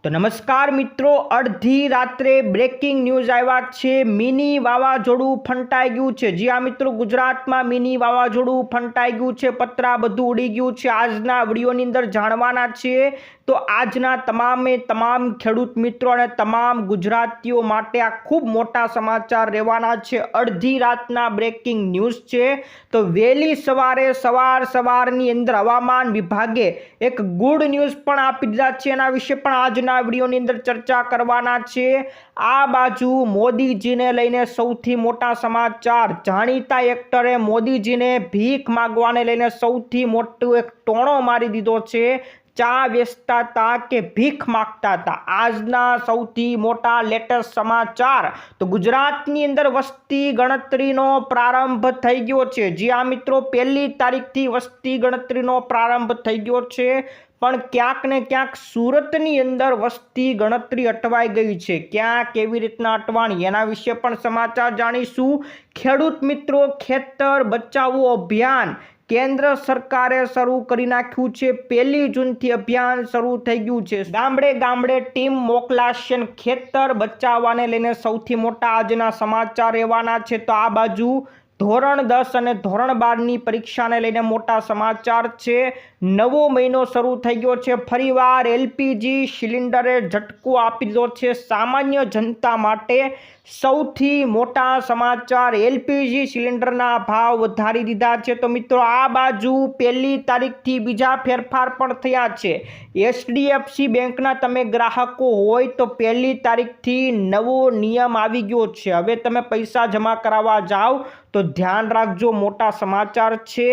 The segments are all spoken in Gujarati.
તો નમસ્કાર મિત્રો, અડધી રાત્રે બ્રેકિંગ ન્યૂઝ આવ્યા છે। મિની વાવાઝોડું ફંટાઈ ગયું છે। જી આ મિત્રો, ગુજરાતમાં મિની વાવાઝોડું ફંટાઈ ગયું છે। પતરા બધું ઉડી ગયું છે। આજના વિડીયોની અંદર જાણવાના છે। તો આજના તમામ ખેડૂત મિત્રો અને તમામ ગુજરાતીઓ માટે આ ખૂબ મોટા સમાચાર રહેવાના છે। અડધી રાતના બ્રેકિંગ ન્યૂઝ છે। તો વહેલી સવારની અંદર હવામાન વિભાગે એક ગુડ ન્યૂઝ પણ આપી દીધા છે। એના વિશે પણ આજના વિડીયોની અંદર ચર્ચા કરવાના છે। આ બાજુ મોદીજીને લઈને સૌથી મોટા સમાચાર। જાણીતા એક્ટરે મોદીજીને ભીખ માંગવાને લઈને સૌથી મોટો એક ટોણો મારી દીધો છે। ચા વેચતા હતા કે ભીખ માંગતા હતા, આજના સૌથી મોટા લેટેસ્ટ સમાચાર। તો ગુજરાતની અંદર વસ્તી ગણતરીનો પ્રારંભ થઈ ગયો છે। જી આ મિત્રો, 1 તારીખથી વસ્તી ગણતરીનો પ્રારંભ થઈ ગયો છે। પણ ક્યાંક ને ક્યાંક સુરતની અંદર વસ્તી ગણતરી અટવાઈ ગઈ છે। ક્યાં કેવી રીતના અટવાણી, એના વિશે પણ સમાચાર જાણીશું। ખેડૂત મિત્રો, ખેતર બચાવો અભિયાન કેન્દ્ર સરકારે શરૂ કરી નાખ્યું છે। 1 જૂનથી અભિયાન શરૂ થઈ ગયું છે। ગામડે ગામડે ટીમ મોકલાશે। ખેતર બચાવવાને લઈને સૌથી મોટા આજના સમાચાર રહેવાના છે। તો આ બાજુ ધોરણ 10 અને ધોરણ 12ની પરીક્ષાને લઈને મોટા સમાચાર છે। નવો મહિનો શરૂ થઈ ગયો છે। ફરીવાર એલપીજી સિલિન્ડરે ઝટકો આપી દીધો છે। સામાન્ય જનતા માટે સૌથી મોટા સમાચાર, એલપીજી સિલિન્ડરના ભાવ વધારી દીધા છે। તો મિત્રો, આ બાજુ 1 તારીખથી બીજા ફેરફાર પણ થયા છે। એચડીએફસી બેંકના તમે ગ્રાહકો હોય તો 1 તારીખથી નવો નિયમ આવી ગયો છે। હવે તમે પૈસા જમા કરાવવા જાઓ તો ધ્યાન રાખજો, મોટા સમાચાર છે।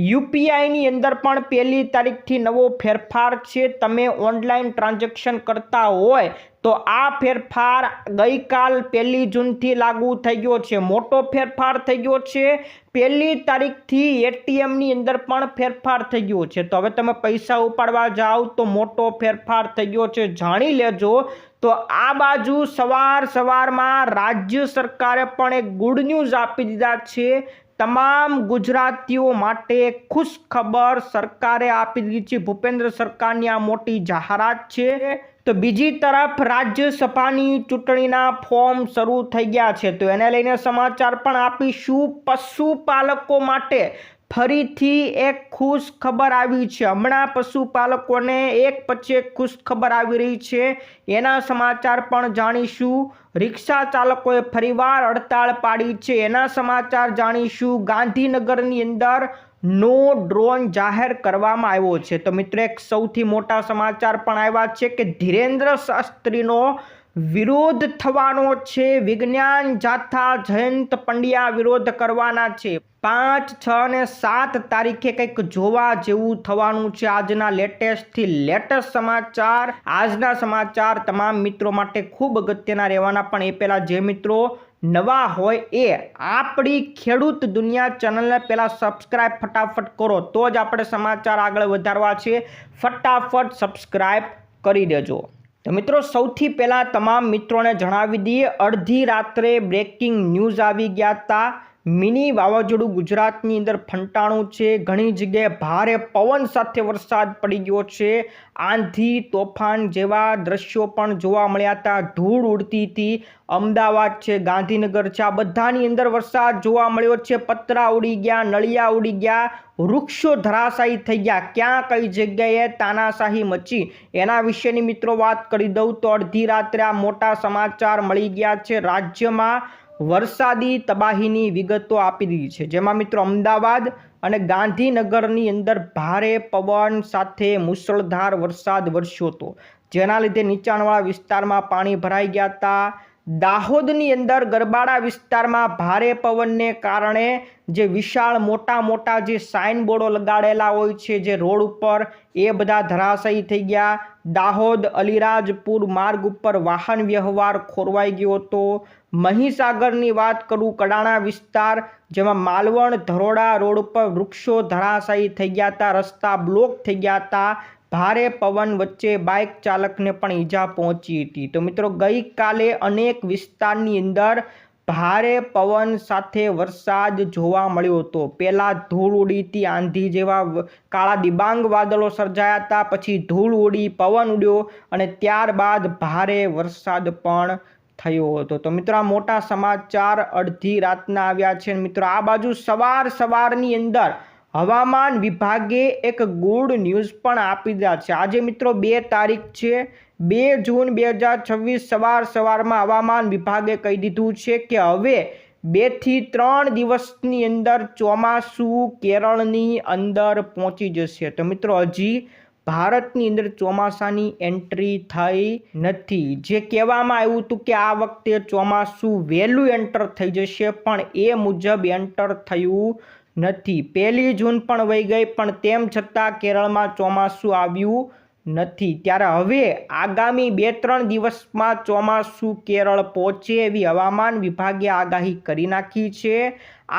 યુપીઆઈની અંદર પણ 1 તારીખથી નવો ફેરફાર છે। તમે ઓનલાઈન ટ્રાન્ઝેક્શન કરતા હોય તો આ ફેરફાર ગઈકાલ 1 જૂનથી લાગુ થઈ ગયો છે। મોટો ફેરફાર થઈ ગયો છે। 1 તારીખથી એટીએમની અંદર પણ ફેરફાર થઈ ગયો છે। તો હવે તમે પૈસા ઉપાડવા જાઓ તો મોટો ફેરફાર થઈ ગયો છે, જાણી લેજો। તો આ બાજુ સવારમાં રાજ્ય સરકારે પણ એક ગુડ ન્યૂઝ આપી દીધા છે। તમામ ગુજરાતીઓ માટે ખુશ ખબર સરકારે આપી દીધી છે। ભૂપેન્દ્ર સરકારની આ મોટી જાહેરાત છે। તો બીજી તરફ રાજ્યસભાની ચૂંટણીના ફોર્મ શરૂ થઈ ગયા છે। તો એને લઈને સમાચાર પણ આપીશું। પશુપાલકો માટે ફરીથી એક ખુશ ખબર આવી છે। હમણાં પશુપાલકોને એક પછી એક ખુશ ખબર આવી રહી છે, એના સમાચાર પણ જાણીશું। રિક્ષા ચાલકોએ ફરીવાર હડતાળ પાડી છે, એના સમાચાર જાણીશું। ગાંધીનગરની અંદર નો ડ્રોન જાહેર કરવામાં આવ્યો છે। તો મિત્રો, એક સૌથી મોટા સમાચાર પણ આવ્યા છે કે ધીરેન્દ્ર શાસ્ત્રીનો વિરોધ થવાનો છે। વિજ્ઞાન જાથા જયંત પંડ્યા વિરોધ કરવાના છે। 5, 6 અને 7 તારીખે કંઈક જોવા જેવું થવાનું છે। આજના લેટેસ્ટ સમાચાર। આજના સમાચાર તમામ મિત્રો માટે ખૂબ અગત્યના રહેવાના। પણ એ પહેલા જે મિત્રો નવા હોય એ આપણી ખેડૂત દુનિયા ચેનલને પહેલા સબસ્ક્રાઇબ ફટાફટ કરો, તો જ આપણે સમાચાર આગળ વધારવા છે। ફટાફટ સબસ્ક્રાઇબ કરી દેજો। તો મિત્રો, સૌથી પહેલા તમામ મિત્રોને જણાવી દઈએ, અડધી રાત્રે બ્રેકિંગ ન્યૂઝ આવી ગયા હતા। મિની વાવાઝોડું ગુજરાતની અંદર ફંટાણું છે। ઘણી જગ્યાએ ભારે પવન સાથે વરસાદ પડી ગયો છે। આંધી તોફાન જેવા દ્રશ્યો પણ જોવા મળ્યા હતા। ધૂળ ઉડતી હતી। અમદાવાદ છે, ગાંધીનગર છે, આ બધાની અંદર વરસાદ જોવા મળ્યો છે। પતરા ઉડી ગયા, નળિયા ઉડી ગયા, વૃક્ષો ધરાશાયી થઈ ગયા। ક્યાં કઈ જગ્યાએ તાનાશાહી મચી, એના વિશેની મિત્રો વાત કરી દઉં તો અડધી રાત્રે આ મોટા સમાચાર મળી ગયા છે। રાજ્યમાં વરસાદી તબાહીની વિગતો આપી દીધી છે, જેમાં મિત્રો અમદાવાદ અને ગાંધીનગરની અંદર ભારે પવન સાથે મુશળધાર વરસાદ વરસ્યો હતો, જેના લીધે નીચાણવાળા વિસ્તારમાં પાણી ભરાઈ ગયા હતા। દાહોદની અંદર ગરબાડા વિસ્તારમાં ભારે પવનને કારણે જે વિશાળ મોટા જે સાઇન બોર્ડો લગાડેલા હોય છે જે રોડ ઉપર, એ બધા ધરાશાયી થઈ ગયા। દાહોદ અલીરાજપુર માર્ગ ઉપર વાહન વ્યવહાર ખોરવાઈ ગયો હતો। મહીસાગરની વાત કરું, કડાણા વિસ્તાર, જેમાં માલવણ ધરોડા રોડ ઉપર વૃક્ષો ધરાશાયી થઈ ગયા હતા, રસ્તા બ્લોક થઈ ગયા હતા। ભારે પવન વચ્ચે બાઇક ચાલકને પણ ઈજા પહોંચી હતી। તો મિત્રો, ગઈકાલે અનેક વિસ્તારની અંદર ભારે પવન સાથે વરસાદ જોવા મળ્યો હતો। પહેલાં ધૂળ ઉડી હતી, આંધી જેવા કાળા દિબાંગ વાદળો સર્જાયા હતા, પછી ધૂળ ઉડી, પવન ઉડ્યો અને ત્યારબાદ ભારે વરસાદ પણ થયો હતો। તો મિત્રો આ મોટા સમાચાર અડધી રાતના આવ્યા છે। મિત્રો આ બાજુ સવારની અંદર હવામાન વિભાગે એક ગુડ ન્યૂઝ પણ આપી દીધા છે। આજે મિત્રો 2 તારીખ છે, 2 જૂન 2026 સવારમાં હવામાન વિભાગે કહી દીધું છે કે હવે 2 થી 3 દિવસની અંદર ચોમાસું કેરળની અંદર પહોંચી જશે। તો મિત્રો હજી ભારતની અંદર ચોમાસાની એન્ટ્રી થઈ નથી। જે કહેવામાં આવ્યું હતું કે આ વખતે ચોમાસું વહેલું એન્ટર થઈ જશે, પણ એ મુજબ એન્ટર થયું નથી। 1 જૂન પણ વહી ગઈ, પણ તેમ છતાં કેરળમાં ચોમાસું આવ્યું નથી। ત્યારે હવે આગામી 2-3 દિવસમાં ચોમાસું કેરળ પહોંચે એવી હવામાન વિભાગે આગાહી કરી નાખી છે।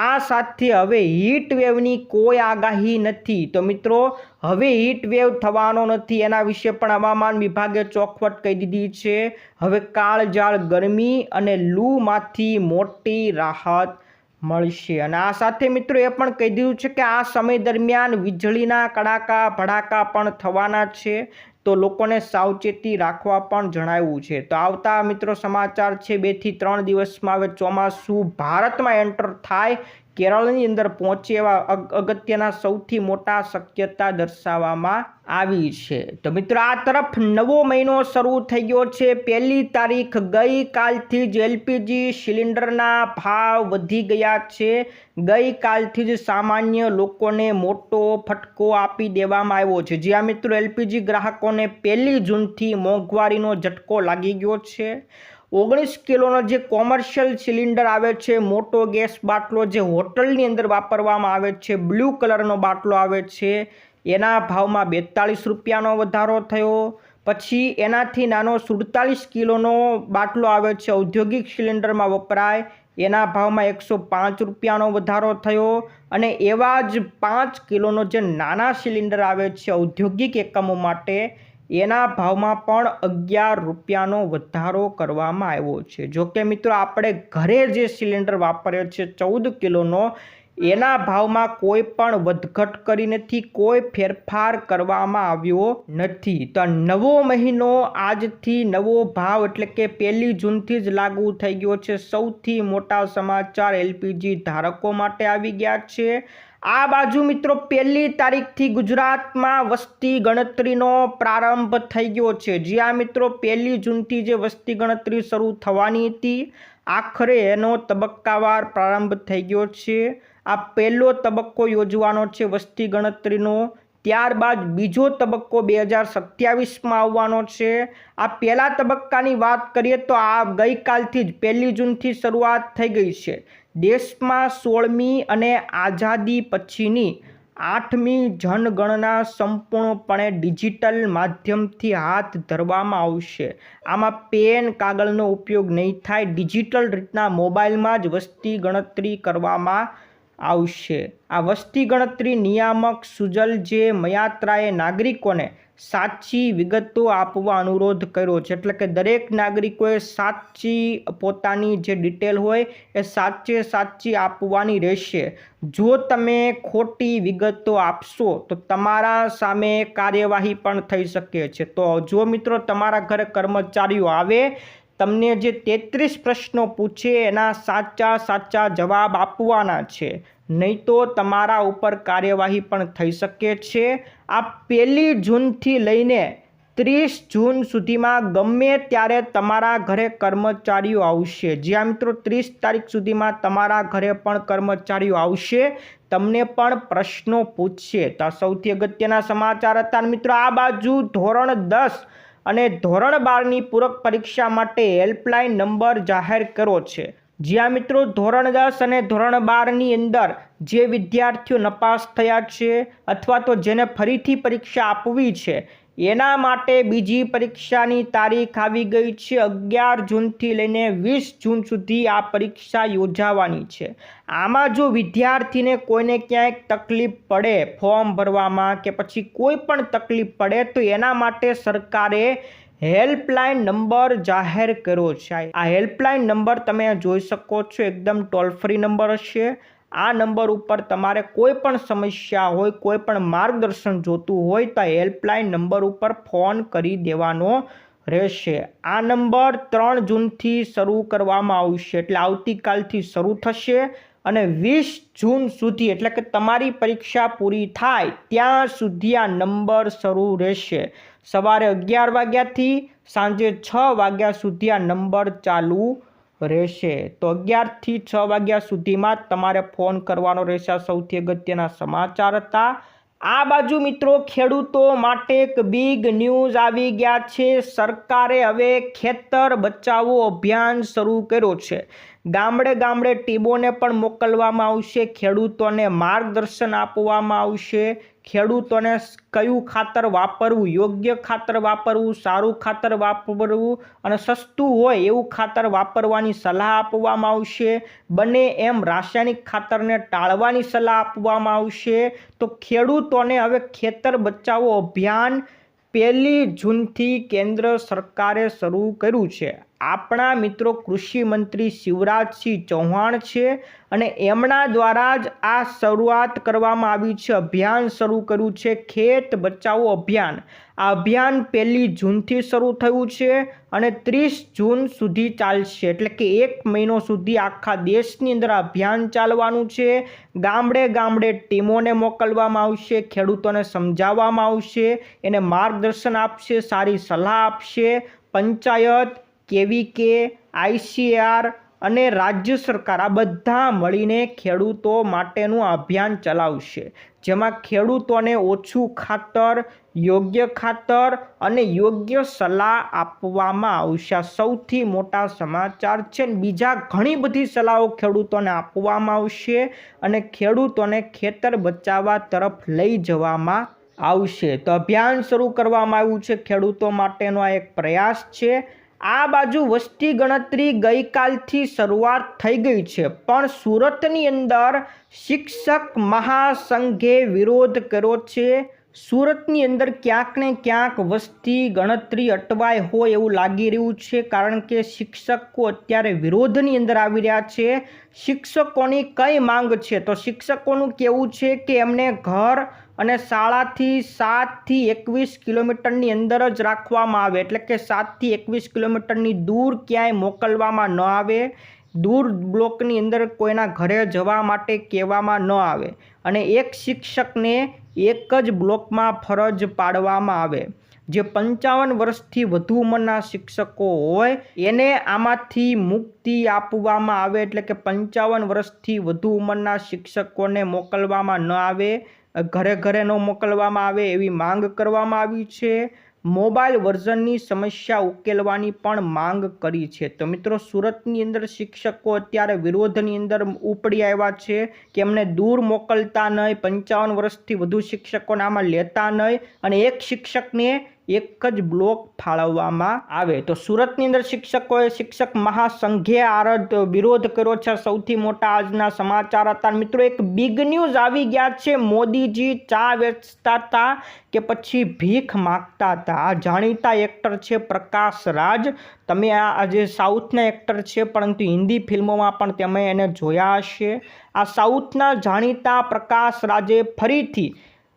આ સાથે હવે હીટ વેવની કોઈ આગાહી નથી। તો મિત્રો હવે હીટ વેવ થવાનો નથી, એના વિશે પણ હવામાન વિભાગે ચોખવટ કહી દીધી છે। હવે કાળઝાળ ગરમી અને લૂમાંથી મોટી રાહત મળશે। અને આ સાથે મિત્રો એ પણ કહી દીધું છે કે આ સમય દરમિયાન વીજળીના કડાકા ભડાકા પણ થવાના છે, તો લોકોને સાવચેતી રાખવા પણ જણાવ્યું છે। તો આવતા મિત્રો સમાચાર છે 2 થી 3 દિવસમાં હવે ચોમાસું ભારતમાં એન્ટર થાય, કેરળની અંદર પહોંચે એવા અગત્યના સૌથી મોટા શક્યતા દર્શાવવામાં આવી છે। તો મિત્રો આ તરફ નવો મહિનો શરૂ થઈ ગયો છે। 1 તારીખ ગઈકાલથી જ એલપીજી સિલિન્ડરના ભાવ વધી ગયા છે। ગઈકાલથી જ સામાન્ય લોકોને મોટો ફટકો આપી દેવામાં આવ્યો છે। જ્યાં મિત્રો એલપીજી ગ્રાહકોને 1 જૂનથી મોંઘવારીનો ઝટકો લાગી ગયો છે। 19 કિલોનો જે કોમર્શિયલ સિલિન્ડર આવે છે, મોટો ગેસ બાટલો જે હોટલની અંદર વાપરવામાં આવે છે, બ્લુ કલરનો બાટલો આવે છે, એના ભાવમાં 42 રૂપિયાનો વધારો થયો। પછી એનાથી નાનો 47 કિલોનો બાટલો આવે છે, ઔદ્યોગિક સિલિન્ડરમાં વપરાય, એના ભાવમાં 105 રૂપિયાનો વધારો થયો। અને એવા જ 5 કિલોનો જે નાના સિલિન્ડર આવે છે ઔદ્યોગિક એકમો માટે, એના ભાવમાં પણ 11 રૂપિયાનો વધારો કરવામાં આવ્યો છે। જો કે મિત્રો આપણે ઘરે જે સિલિન્ડર વાપરીએ છીએ 14 કિલોનો, એના ભાવમાં કોઈ પણ વધઘટ કરી નથી, કોઈ ફેરફાર કરવામાં આવ્યો નથી। તો નવો મહિનો આજથી નવો ભાવ એટલે કે 1 જૂનથી જ લાગુ થઈ ગયો છે। સૌથી મોટા સમાચાર એલપીજી ધારકો માટે આવી ગયા છે। આ બાજુ મિત્રો 1 તારીખથી ગુજરાતમાં વસ્તી ગણતરીનો પ્રારંભ થઈ ગયો છે। જ્યાં મિત્રો 1 જૂનથી જે વસ્તી ગણતરી શરૂ થવાની હતી, આખરે એનો તબક્કાવાર પ્રારંભ થઈ ગયો છે। આ પહેલો તબક્કો યોજવાનો છે વસ્તી ગણતરીનો, ત્યારબાદ બીજો તબક્કો 2027માં આવવાનો છે। આ પહેલા તબક્કાની વાત કરીએ તો આ ગઈકાલથી જ 1 જૂનથી શરૂઆત થઈ ગઈ છે। દેશમાં 16મી અને આઝાદી પછીની 8મી જનગણના સંપૂર્ણપણે ડિજિટલ માધ્યમથી હાથ ધરવામાં આવશે। આમાં પેન કાગળનો ઉપયોગ નહીં થાય, ડિજિટલ રીતના મોબાઈલમાં જ વસ્તી ગણતરી કરવામાં આવશે। આ વસ્તી ગણતરી નિયામક સુજલ જે મયાત્રાએ નાગરિકોને સાચી વિગતો આપવા અનુરોધ કર્યો છે। એટલે કે દરેક નાગરિકોએ સાચી પોતાની જે ડિટેલ હોય એ સાચી આપવાની રહેશે। જો તમે ખોટી વિગતો આપશો તો તમારા સામે કાર્યવાહી પણ થઈ શકે છે। તો જો મિત્રો તમારા ઘરે કર્મચારીઓ આવે, તમને જે 33 પ્રશ્નો પૂછે એના સાચા જવાબ આપવાના છે, નહીં તો તમારા ઉપર કાર્યવાહી પણ થઈ શકે છે। આ 1 જૂનથી લઈને 30 જૂન સુધીમાં ગમે ત્યારે તમારા ઘરે કર્મચારીઓ આવશે। જ્યાં મિત્રો 30 તારીખ સુધીમાં તમારા ઘરે પણ કર્મચારીઓ આવશે, તમને પણ પ્રશ્નો પૂછશે। તો આ સૌથી અગત્યના સમાચાર હતા। મિત્રો આ બાજુ ધોરણ 10 અને ધોરણ 12ની પૂરક પરીક્ષા માટે હેલ્પલાઇન નંબર જાહેર કર્યો છે। જ્યાં મિત્રો ધોરણ 10 અને ધોરણ 12ની અંદર જે વિદ્યાર્થીઓ નપાસ થયા છે અથવા તો જેને ફરીથી પરીક્ષા આપવી છે, એના માટે બીજી પરીક્ષાની તારીખ આવી ગઈ છે। 11 જૂનથી લઈને 20 જૂન સુધી આ પરીક્ષા યોજાવાની છે। આમાં જો વિદ્યાર્થીને કોઈને ક્યાંક તકલીફ પડે ફોર્મ ભરવામાં કે પછી કોઈ પણ તકલીફ પડે તો એના માટે સરકારે હેલ્પલાઇન નંબર જાહેર કર્યો છે। આ હેલ્પલાઇન નંબર તમે જોઈ શકો છો, એકદમ ટોલ ફ્રી નંબર હશે। આ નંબર ઉપર તમારે કોઈ પણ સમસ્યા હોય, કોઈ પણ માર્ગદર્શન જોતું હોય તો હેલ્પલાઇન નંબર ઉપર ફોન કરી દેવાનો રહેશે। આ નંબર 3 જૂનથી શરૂ કરવામાં આવશે, એટલે આવતીકાલથી શરૂ થશે અને 20 જૂન સુધી, એટલે કે તમારી પરીક્ષા પૂરી થાય ત્યાં સુધી આ નંબર શરૂ રહેશે। સવારે 11 વાગ્યાથી સાંજે 6 વાગ્યા સુધી આ નંબર ચાલુ રહેશે। તો 11 થી 6 વાગ્યા સુધીમાં તમારે ફોન કરવાનો રહેશે। આ સૌથી અગત્યના સમાચાર હતા। આ બાજુ મિત્રો ખેડૂતો માટે એક બિગ ન્યૂઝ આવી ગયા છે। સરકારે હવે ખેતર બચાવો અભિયાન શરૂ કર્યો છે। ગામડે ગામડે ટીમોને પણ મોકલવામાં આવશે, ખેડૂતોને માર્ગદર્શન આપવામાં આવશે। ખેડૂતોને કયું ખાતર વાપરવું, યોગ્ય ખાતર વાપરવું, સારું ખાતર વાપરવું અને સસ્તું હોય એવું ખાતર વાપરવાની સલાહ આપવામાં આવશે। બને એમ રાસાયણિક ખાતરને ટાળવાની સલાહ આપવામાં આવશે। તો ખેડૂતોને હવે ખેતર બચાવો અભિયાન 1 જૂનથી કેન્દ્ર સરકારે શરૂ કર્યું છે। આપણા મિત્રો કૃષિ મંત્રી શિવરાજસિંહ ચૌહાણ છે અને એમના દ્વારા જ આ શરૂઆત કરવામાં આવી છે, અભિયાન શરૂ કર્યું છે, ખેત બચાવો અભિયાન। આ અભિયાન 1 જૂનથી શરૂ થયું છે અને 30 જૂન સુધી ચાલશે, એટલે કે 1 મહિનો સુધી આખા દેશની અંદર આ અભિયાન ચાલવાનું છે। ગામડે ગામડે ટીમોને મોકલવામાં આવશે, ખેડૂતોને સમજાવવામાં આવશે, એને માર્ગદર્શન આપશે, સારી સલાહ આપશે। પંચાયત, KVK, ICAR અને રાજ્ય સરકાર આ બધા મળીને ખેડૂતો માટેનું અભિયાન ચલાવશે, જેમાં ખેડૂતોને ઓછું ખાતર, યોગ્ય ખાતર અને યોગ્ય સલાહ આપવામાં આવશે। આ સૌથી મોટા સમાચાર છે। બીજા ઘણી બધી સલાહો ખેડૂતોને આપવામાં આવશે અને ખેડૂતોને ખેતર બચાવવા તરફ લઈ જવામાં આવશે। તો અભિયાન શરૂ કરવામાં આવ્યું છે, ખેડૂતો માટેનો આ એક પ્રયાસ છે। આ બાજુ વસ્તી ગણતરી ગઈકાલથી શરૂઆત થઈ ગઈ છે, પણ સુરતની અંદર શિક્ષક મહાસંઘે વિરોધ કર્યો છે। સુરતની અંદર ક્યાંક ને ક્યાંક વસ્તી ગણતરી અટવાય હોય એવું લાગી રહ્યું છે, કારણ કે શિક્ષકો અત્યારે વિરોધની અંદર આવી રહ્યા છે। શિક્ષકોની કઈ માંગ છે? તો શિક્ષકોનું કહેવું છે કે એમને ઘર અને શાળાથી 7 થી 21 કિલોમીટરની અંદર જ રાખવામાં આવે, એટલે કે 7 થી 21 કિલોમીટરની દૂર ક્યાંય મોકલવામાં ન આવે। દૂર બ્લોકની અંદર કોઈના ઘરે જવા માટે કહેવામાં ન આવે અને એક શિક્ષકને એક જ બ્લોકમાં ફરજ પાડવામાં આવે। જે 55 વર્ષથી વધુ ઉંમરના શિક્ષકો હોય એને આમાંથી મુક્તિ આપવામાં આવે, એટલે કે 55 વર્ષથી વધુ ઉંમરના શિક્ષકોને મોકલવામાં ન આવે, ઘરે ઘરે ન મોકલવામાં આવે એવી માંગ કરવામાં આવી છે। મોબાઈલ વર્ઝનની સમસ્યા ઉકેલવાની પણ માંગ કરી છે। તો મિત્રો સુરતની અંદર શિક્ષકો અત્યારે વિરોધની અંદર ઉપડી આવ્યા છે કે એમને દૂર મોકલતા નહીં, 55 વર્ષથી વધુ શિક્ષકોને આમાં લેતા નહીં અને એક શિક્ષકને એક જ બ્લોક ફાળવવામાં આવે। તો સુરતની અંદર શિક્ષકોએ શિક્ષક મહાસંઘે વિરોધ કર્યો છે। સૌથી મોટા આજના સમાચાર હતા। મિત્રો એક બિગ ન્યૂઝ આવી ગયા છે। મોદીજી ચા વેચતા હતા કે પછી ભીખ માગતા હતા? આ જાણીતા એક્ટર છે પ્રકાશ રાજ। તમે આ જે સાઉથના એક્ટર છે, પરંતુ હિન્દી ફિલ્મોમાં પણ તમે એને જોયા હશે। આ સાઉથના જાણીતા પ્રકાશ રાજે ફરીથી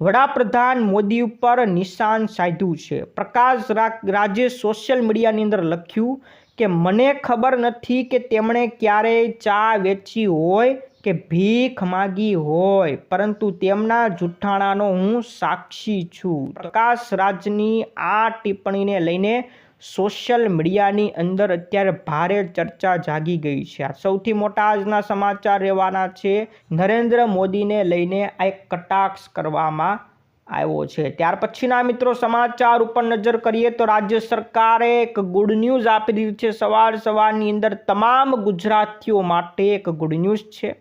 વડાપ્રધાન મોદી ઉપર નિશાન સાધ્યું છે। પ્રકાશ રાજે સોશિયલ મીડિયાની અંદર લખ્યું કે મને ખબર નથી કે તેમણે ક્યારેય ચા વેચી હોય કે ભીખ માગી હોય, પરંતુ તેમના જૂઠાણાનો હું સાક્ષી છું। પ્રકાશ રાજની આ ટિપ્પણીને લઈને સોશિયલ મીડિયાની અંદર અત્યારે ભારે ચર્ચા જાગી ગઈ છે। આ સૌથી મોટા આજના સમાચાર રહેવાના છે। નરેન્દ્ર મોદીને લઈને આ એક કટાક્ષ કરવામાં આવ્યો છે। ત્યાર પછીના મિત્રો સમાચાર ઉપર નજર કરીએ તો રાજ્ય સરકારે એક ગુડ ન્યૂઝ આપી દીધી છે। સવારની અંદર તમામ ગુજરાતીઓ માટે એક ગુડ ન્યૂઝ છે।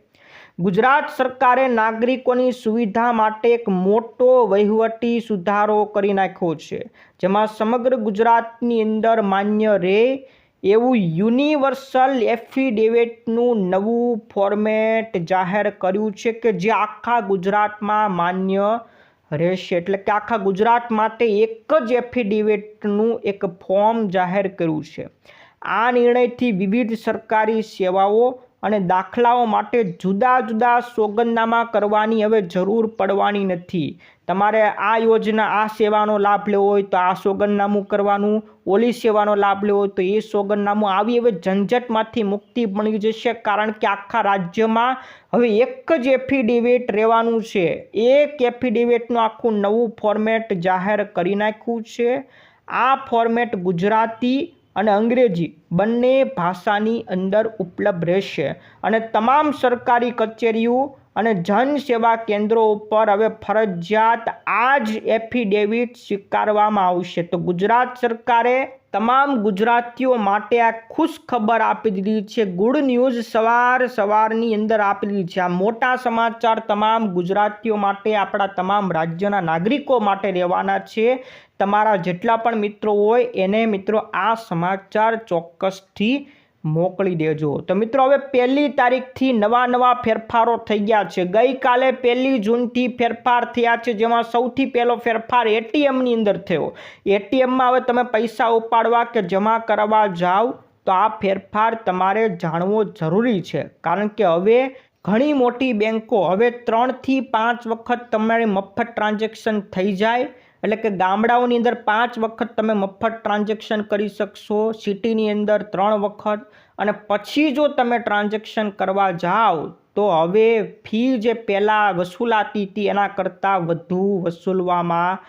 ગુજરાત સરકારે નાગરિકોની સુવિધા માટે એક મોટો વહીવટી સુધારો કરી નાખ્યો છે, જેમાં સમગ્ર ગુજરાતની અંદર માન્ય રહે એવું યુનિવર્સલ એફિડેવિટનું નવું ફોર્મેટ જાહેર કર્યું છે કે જે આખા ગુજરાતમાં માન્ય રહેશે। એટલે કે આખા ગુજરાત માટે એક જ એફિડેવિટનું એક ફોર્મ જાહેર કર્યું છે। આ નિર્ણયથી વિવિધ સરકારી સેવાઓ અને દાખલાઓ માટે જુદા જુદા સોગંદનામા કરવાની હવે જરૂર પડવાની નથી। તમારે આ યોજના આ સેવાનો લાભ લેવો હોય તો આ સોગંદનામું કરવાનું, ઓલી સેવાનો લાભ લેવો હોય તો એ સોગંદનામું, આવી હવે ઝંઝટમાંથી મુક્તિ મળી જશે। કારણ કે આખા રાજ્યમાં હવે એક જ એફિડેવિટ રહેવાનું છે। એક એફિડેવિટનું આખું નવું ફોર્મેટ જાહેર કરી નાખ્યું છે। આ ફોર્મેટ ગુજરાતી અને અંગ્રેજી બંને ભાષાની અંદર ઉપલબ્ધ રહેશે અને તમામ સરકારી કચેરીઓ અને જન સેવા કેન્દ્રો ઉપર હવે ફરજિયાત આ જ એફિડેવિટ સ્વીકારવામાં આવશે। તો ગુજરાત સરકારે તમામ ગુજરાતીઓ માટે આ ખુશ ખબર આપી દીધી છે। ગુડ ન્યૂઝ સવારની અંદર આપી દીધી છે। આ મોટા સમાચાર તમામ ગુજરાતીઓ માટે, આપણા તમામ રાજ્યના નાગરિકો માટે રહેવાના છે। તમારા જેટલા પણ મિત્રો હોય એને મિત્રો આ સમાચાર ચોક્કસથી મોકલી દેજો। તો મિત્રો હવે 1લી તારીખથી નવા ફેરફારો થઈ ગયા છે। ગઈકાલે 1લી જૂનથી ફેરફાર થયા છે, જેમાં સૌથી પહેલો ફેરફાર એટીએમની અંદર થયો। એટીએમમાં હવે તમે પૈસા ઉપાડવા કે જમા કરવા જાઓ તો આ ફેરફાર તમારે જાણવો જરૂરી છે। કારણ કે હવે ઘણી મોટી બેન્કો હવે 3 થી 5 વખત તમારે મફત ટ્રાન્ઝેક્શન થઈ જાય। એટલે કે ગામડાઓની અંદર 5 વખત તમે મફત ટ્રાન્ઝેક્શન કરી શકશો, સિટીની અંદર 3 વખત, અને પછી જો તમે ટ્રાન્ઝેક્શન કરવા જાઓ તો હવે ફી જે પહેલાં વસૂલાતી હતી એના કરતાં વધુ વસૂલવામાં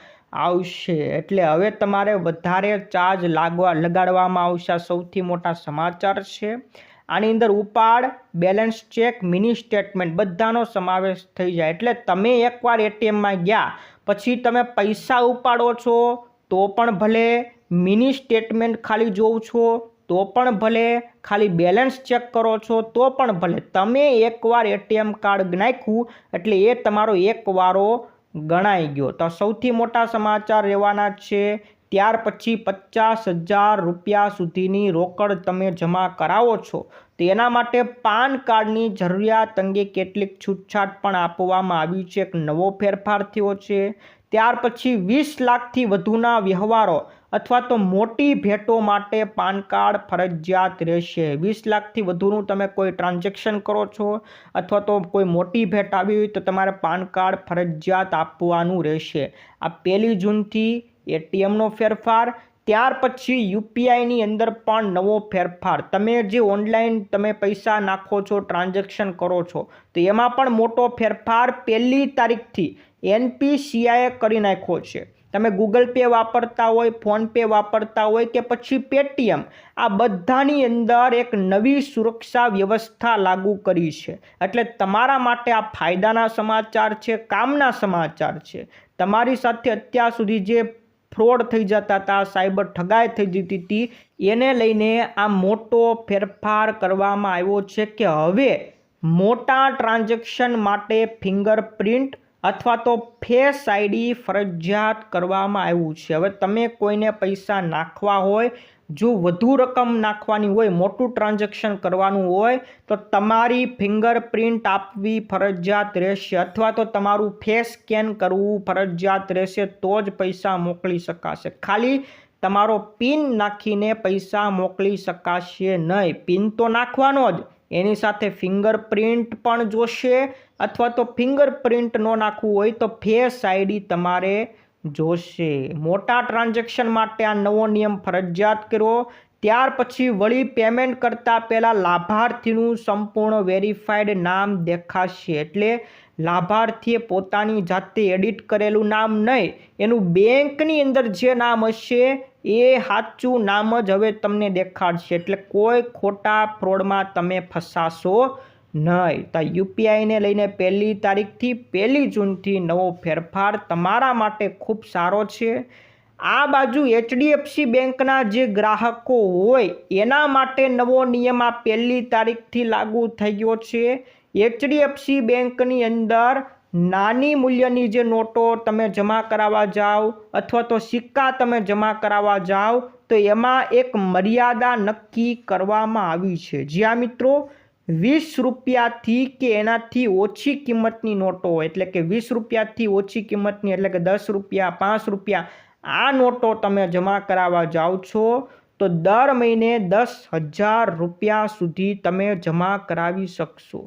આવશે। એટલે હવે તમારે વધારે ચાર્જ લગાડવામાં આવશે। આ સૌથી મોટા સમાચાર છે। આની અંદર ઉપાડ, બેલેન્સ ચેક, મિની સ્ટેટમેન્ટ બધાનો સમાવેશ થઈ જાય। એટલે તમે એકવાર એટીએમમાં ગયા પછી તમે પૈસા ઉપાડો છો તો પણ ભલે, મિની સ્ટેટમેન્ટ ખાલી જોવો છો તો પણ ભલે, ખાલી બેલેન્સ ચેક કરો છો તો પણ ભલે, તમે એકવાર એટીએમ કાર્ડ નાખ્યું એટલે એ તમારો એકવારો ગણાઈ ગયો। તો સૌથી મોટા સમાચાર રહેવાના છે। ત્યાર પછી 50,000 રૂપિયા સુધીની રોકડ તમે જમા કરાવો છો તો એના માટે પાન કાર્ડની જરૂરિયાત અંગે કેટલીક છૂટછાટ પણ આપવામાં આવી છે। એક નવો ફેરફાર થયો છે। ત્યાર પછી 20 લાખથી વધુના વ્યવહારો અથવા તો મોટી ભેટો માટે પાન કાર્ડ ફરજિયાત રહેશે। 20 લાખથી વધુનું તમે કોઈ ટ્રાન્ઝેક્શન કરો છો અથવા તો કોઈ મોટી ભેટ આવી હોય તો તમારે પાન કાર્ડ ફરજિયાત આપવાનું રહેશે। આ 1લી જૂનથી એટીએમનો ફેરફાર। ત્યાર પછી યુપીઆઈની અંદર પણ નવો ફેરફાર। તમે જે ઓનલાઈન તમે પૈસા નાખો છો, ટ્રાન્ઝેક્શન કરો છો તો એમાં પણ મોટો ફેરફાર 1લી તારીખથી એનપીસીઆઈએ કરી નાખ્યો છે। તમે ગૂગલ પે વાપરતા હોય, ફોન પે વાપરતા હોય કે પછી પેટીએમ, આ બધાની અંદર એક નવી સુરક્ષા વ્યવસ્થા લાગુ કરી છે। એટલે તમારા માટે આ ફાયદાના સમાચાર છે, કામના સમાચાર છે। તમારી સાથે અત્યાર સુધી જે ફ્રોડ થઈ જતા હતા, સાયબર ઠગાઈ થઈ જતી હતી, એને લઈને આ મોટો ફેરફાર કરવામાં આવ્યો છે કે હવે મોટા ટ્રાન્ઝેક્શન માટે ફિંગરપ્રિન્ટ અથવા તો ફેસ આઈડી ફરજિયાત કરવામાં આવ્યું છે। હવે તમે કોઈને પૈસા નાખવા હોય, જો વધુ રકમ નાખવાની હોય, મોટું ટ્રાન્ઝેક્શન કરવાનું હોય તો તમારી ફિંગરપ્રિન્ટ આપવી ફરજિયાત રહેશે અથવા તો તમારું ફેસ સ્કેન કરવું ફરજિયાત રહેશે તો જ પૈસા મોકલી શકાશે। ખાલી તમારો પિન નાખીને પૈસા મોકલી શકાશે નહીં। પિન તો નાખવાનો જ, એની સાથે ફિંગરપ્રિન્ટ પણ જોશે અથવા તો ફિંગરપ્રિન્ટ ન નાખવું હોય તો ફેસ આઈડી તમારે જોશે। મોટા ટ્રાન્ઝેક્શન માટે આ નવો નિયમ ફરજિયાત કર્યો। ત્યાર પછી વળી પેમેન્ટ કરતાં પહેલાં લાભાર્થીનું સંપૂર્ણ વેરીફાઈડ નામ દેખાશે। એટલે લાભાર્થીએ પોતાની જાતે એડિટ કરેલું નામ નહીં, એનું બેંકની અંદર જે નામ હશે એ સાચું નામ જ હવે તમને દેખાડશે। એટલે કોઈ ખોટા ફ્રોડમાં તમે ફસાશો નહીં। તો યુપીઆઈને લઈને 1લી તારીખથી 1લી જૂનથી નવો ફેરફાર તમારા માટે ખૂબ સારો છે। આ બાજુ એચડીએફસી બેંકના જે ગ્રાહકો હોય એના માટે નવો નિયમ આ 1લી તારીખથી લાગુ થઈ ગયો છે। એચડીએફસી બેંકની અંદર નાની મૂલ્યની જે નોટો તમે જમા કરાવવા જાઓ અથવા તો સિક્કા તમે જમા કરાવવા જાઓ તો એમાં એક મર્યાદા નક્કી કરવામાં આવી છે। જ્યાં મિત્રો ₹20 કે એનાથી ઓછી કિંમતની નોટો હોય, એટલે કે ₹20થી ઓછી કિંમતની, એટલે કે ₹10, ₹5 આ નોટો તમે જમા કરાવવા જાઓ છો તો દર મહિને ₹10,000 સુધી તમે જમા કરાવી શકશો.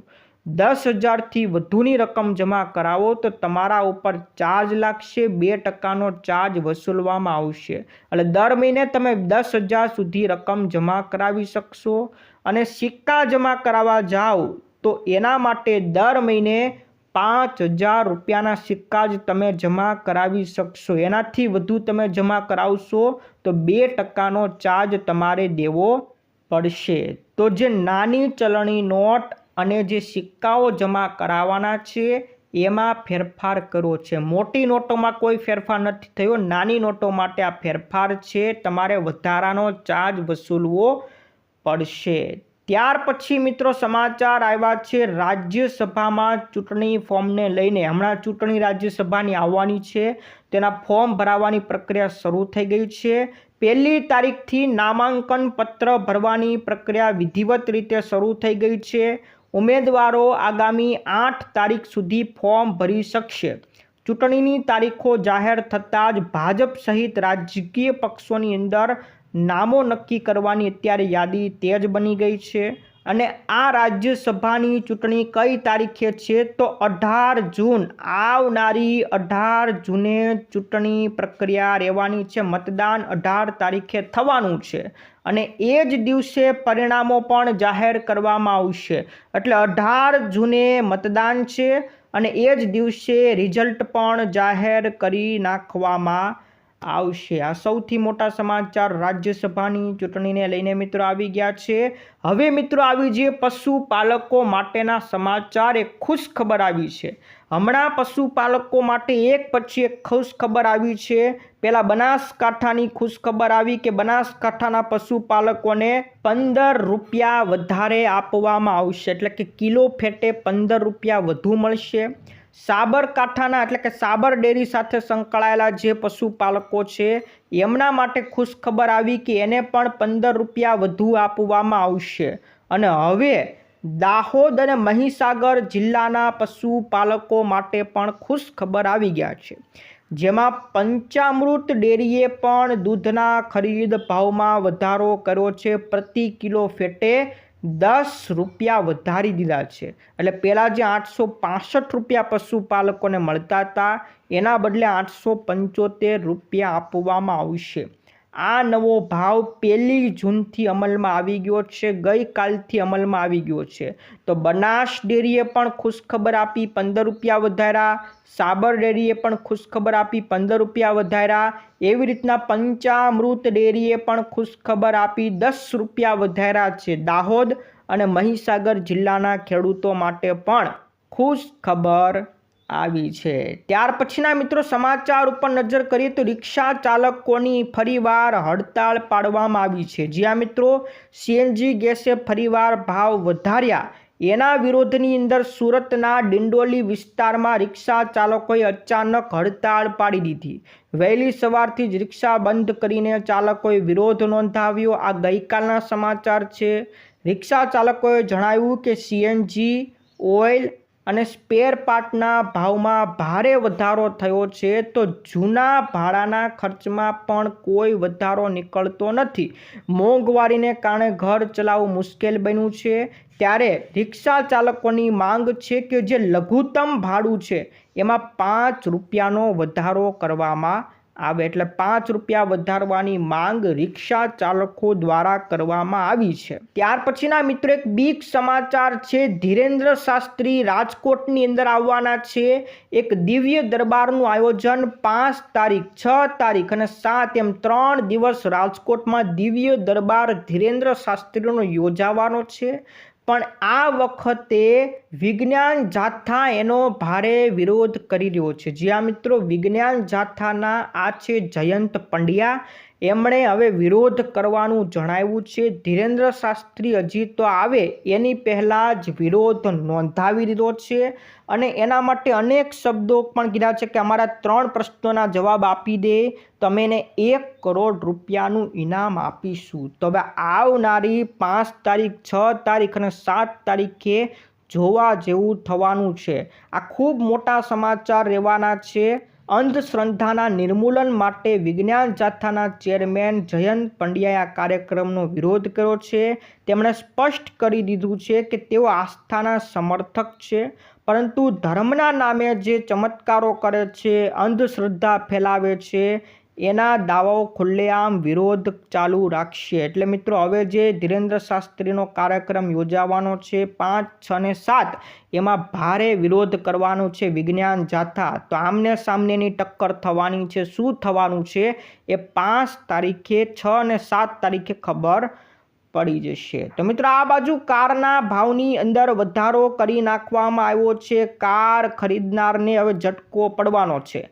10,000થી વધુની રકમ જમા કરાવો તો તમારા ઉપર ચાર્જ લાગશે, 2%નો ચાર્જ વસૂલવામાં આવશે. એટલે દર મહિને તમે 10,000 સુધી રકમ જમા કરાવી શકશો. અને સિક્કા જમા કરાવવા જાઓ તો એના માટે દર મહિને ₹5,000ના સિક્કા જ તમે જમા કરાવી શકશો. એનાથી વધુ તમે જમા કરાવશો તો 2%નો ચાર્જ તમારે દેવો પડશે. તો જે નાની ચલણી નોટ અને જે સિક્કાઓ જમા કરાવવાના છે એમાં ફેરફાર કર્યો છે. મોટી નોટોમાં કોઈ ફેરફાર નથી થયો, નાની નોટો માટે આ ફેરફાર છે. તમારે વધારાનો ચાર્જ વસૂલવો પડશે. ત્યાર પછી મિત્રો સમાચાર આવ્યા છે રાજ્યસભામાં ચૂંટણી ફોર્મને લઈને. હમણાં ચૂંટણી રાજ્યસભાની આવવાની છે, તેના ફોર્મ ભરાવાની પ્રક્રિયા શરૂ થઈ ગઈ છે. 1લી તારીખથી નામાંકન પત્ર ભરવાની પ્રક્રિયા વિધિવત રીતે શરૂ થઈ ગઈ છે. ઉમેદવારો આગામી 8 તારીખ સુધી ફોર્મ ભરી શકશે. ચૂંટણીની તારીખો જાહેર થતાં જ ભાજપ સહિત રાજકીય પક્ષોની અંદર નામો નક્કી કરવાની અત્યારે યાદી તેજ બની ગઈ છે. અને આ રાજ્યસભાની ચૂંટણી કઈ તારીખે છે તો 18 જૂન, આવનારી 18 જૂને ચૂંટણી પ્રક્રિયા રહેવાની છે. મતદાન 18 તારીખે થવાનું છે અને એ જ દિવસે પરિણામો પણ જાહેર કરવામાં આવશે. એટલે 18 જૂને મતદાન છે અને એ જ દિવસે રિઝલ્ટ પણ જાહેર કરી નાખવામાં આવશે. આ સૌથી મોટા સમાચાર રાજ્યસભાની ચૂંટણીને લઈને મિત્રો આવી ગયા છે. હવે મિત્રો આવી જે પશુપાલકો માટેના સમાચાર, એક ખુશ ખબર આવી છે. હમણાં પશુપાલકો માટે એક પછી એક ખુશ ખબર આવી છે. પહેલા બનાસકાંઠાની ખુશ ખબર આવી કે બનાસકાંઠાના પશુપાલકોને ₹15 વધારે આપવામાં આવશે, એટલે કે કિલો ફેટે ₹15 વધુ મળશે. સાબરકાંઠાના એટલે કે સાબર ડેરી સાથે સંકળાયેલા જે પશુપાલકો છે એમના માટે ખુશ ખબર આવી કે એને પણ ₹15 વધુ આપવામાં આવશે. અને હવે દાહોદ અને મહીસાગર જિલ્લાના પશુપાલકો માટે પણ ખુશ ખબર આવી ગયા છે. જેમાં પંચામૃત ડેરીએ પણ દૂધના ખરીદ ભાવમાં વધારો કર્યો છે. પ્રતિ કિલો ફેટે ₹10 વધારી દીધા છે. એટલે પહેલાં જે ₹865 પશુપાલકોને મળતા હતા એના બદલે ₹875 આપવામાં આવશે. આ નવો ભાવ 1 જૂનથી અમલમાં આવી ગયો છે, ગઈકાલથી અમલમાં આવી ગયો છે. તો બનાસ ડેરીએ પણ ખુશખબર આપી, ₹15 વધાર્યા. સાબર ડેરીએ પણ ખુશખબર આપી, ₹15 વધાર્યા. એવી રીતના પંચામૃત ડેરીએ પણ ખુશખબર આપી, ₹10 વધાર્યા છે. દાહોદ અને મહીસાગર જિલ્લાના ખેડૂતો માટે પણ ખુશ ખબર આવી છે. ત્યાર પછીના મિત્રો સમાચાર ઉપર નજર કરીએ તો રિક્ષા ચાલકોની ફરીવાર હડતાળ પાડવામાં આવી છે. જ્યાં મિત્રો સીએનજી ગેસે ફરીવાર ભાવ વધાર્યા એના વિરોધની અંદર સુરતના ડિંડોલી વિસ્તારમાં રિક્ષા ચાલકોએ અચાનક હડતાળ પાડી દીધી. વહેલી સવારથી જ રિક્ષા બંધ કરીને ચાલકોએ વિરોધ નોંધાવ્યો. આ ગઈકાલના સમાચાર છે. રિક્ષા ચાલકોએ જણાવ્યું કે સીએનજી, ઓઇલ અને સ્પેર પાર્ટના ભાવમાં ભારે વધારો થયો છે, તો જૂના ભાડાના ખર્ચમાં પણ કોઈ વધારો નીકળતો નથી. મોંઘવારીને કારણે ઘર ચલાવવું મુશ્કેલ બન્યું છે. ત્યારે રિક્ષા ચાલકોની માંગ છે કે જે લઘુત્તમ ભાડું છે એમાં ₹5નો વધારો કરવામાં આવે. એટલે ₹5 વધારવાની માંગ રિક્ષા ચાલકો દ્વારા કરવામાં આવી છે. ત્યાર પછીના મિત્રો એક બીગ સમાચાર છે. ધીરેન્દ્ર શાસ્ત્રી રાજકોટની અંદર આવવાના છે. એક દિવ્ય દરબારનું આયોજન 5 તારીખ, 6 તારીખ અને 7 એમ 3 દિવસ રાજકોટમાં દિવ્ય દરબાર ધીરેન્દ્ર શાસ્ત્રીનો યોજાવાનો છે. પણ આ વખતે વિજ્ઞાન જાથા એનો ભારે વિરોધ કરી રહ્યો છે. જ્યાં મિત્રો વિજ્ઞાન જાથાના આ છે જયંત પંડ્યા, એમણે હવે વિરોધ કરવાનું જણાવ્યું છે. ધીરેન્દ્ર શાસ્ત્રી હજી તો આવે એની પહેલાં જ વિરોધ નોંધાવી દીધો છે અને એના માટે અનેક શબ્દો પણ કીધા છે કે અમારા 3 પ્રશ્નોના જવાબ આપી દે તો અમે એને 1 કરોડ રૂપિયાનું ઇનામ આપીશું. તો હવે આવનારી 5 તારીખ, 6 તારીખ અને 7 તારીખે જોવા જેવું થવાનું છે. આ ખૂબ મોટા સમાચાર રહેવાના છે. અંધશ્રદ્ધાના નિર્મૂલન માટે વિજ્ઞાન જાથાના ચેરમેન જયંત પંડ્યાએ આ કાર્યક્રમનો વિરોધ કર્યો છે. તેમણે સ્પષ્ટ કરી દીધું છે કે તેઓ આસ્થાના સમર્થક છે, પરંતુ ધર્મના નામે જે ચમત્કારો કરે છે, અંધશ્રદ્ધા ફેલાવે છે, એના દાવાઓ ખુલ્લેઆમ વિરોધ ચાલુ રાખશે. એટલે મિત્રો હવે જે ધીરેન્દ્ર શાસ્ત્રીનો કાર્યક્રમ યોજાવાનો છે 5, 6 અને 7, એમાં ભારે વિરોધ કરવાનો છે વિજ્ઞાન જાથા. તો આમને સામનેની ટક્કર થવાની છે. શું થવાનું છે એ 5 તારીખે, 6 અને 7 તારીખે ખબર પડી જશે. તો મિત્રો આ બાજુ કારના ભાવની અંદર વધારો કરી નાખવામાં આવ્યો છે. કાર ખરીદનારને હવે ઝટકો પડવાનો છે.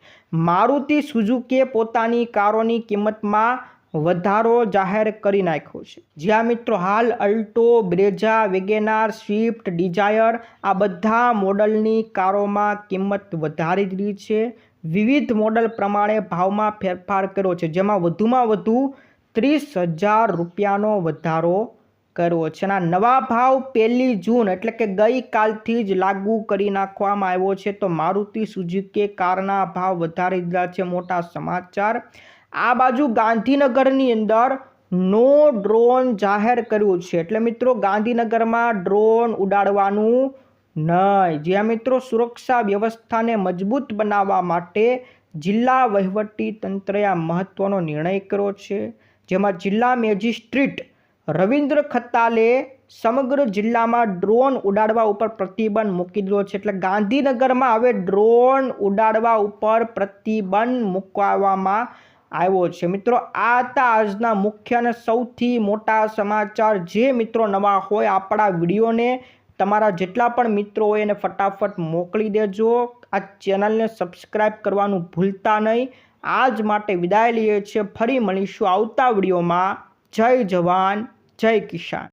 મારુતિ સુઝુકીએ પોતાની કારોની કિંમતમાં વધારો જાહેર કરી નાખ્યો છે. જ્યાં મિત્રો હાલ Alto, Brezza, WagonR, Swift, Dzire આ બધા મોડલની કારોમાં કિંમત વધારી દીધી છે. વિવિધ મોડલ પ્રમાણે ભાવમાં ફેરફાર કર્યો છે, જેમાં વધુમાં વધુ 30,000 રૂપિયાનો વધારો કર્યો છે. અને નવા ભાવ 1 જૂન એટલે કે ગઈકાલથી જ લાગુ કરી નાખવામાં આવ્યો છે. તો મારુતિ સુઝુકી કારના ભાવ વધારી દીધા છે. મોટા સમાચાર. આ બાજુ ગાંધીનગરની અંદર નો ડ્રોન જાહેર કર્યું છે. એટલે મિત્રો ગાંધીનગરમાં ડ્રોન ઉડાડવાનું નહીં. જ્યાં મિત્રો સુરક્ષા વ્યવસ્થાને મજબૂત બનાવવા માટે જિલ્લા વહીવટી તંત્રએ આ મહત્વનો નિર્ણય કર્યો છે. જેમાં જિલ્લા મેજિસ્ટ્રેટ રવિન્દ્ર ખત્તાલે સમગ્ર જિલ્લામાં ડ્રોન ઉડાડવા ઉપર પ્રતિબંધ મૂકી દીધો છે. એટલે ગાંધીનગરમાં હવે ડ્રોન ઉડાડવા ઉપર પ્રતિબંધ મૂકવામાં આવ્યો છે. મિત્રો આ હતા આજના મુખ્ય અને સૌથી મોટા સમાચાર. જે મિત્રો નવા હોય આપણા વિડીયોને તમારા જેટલા પણ મિત્રો હોય એને ફટાફટ મોકલી દેજો. આ ચેનલને સબસ્ક્રાઈબ કરવાનું ભૂલતા નહીં. આજ માટે વિદાય લઈએ છીએ. ફરી મળીશું આવતા વિડીયોમાં. જય જવાન, જય કિસાન.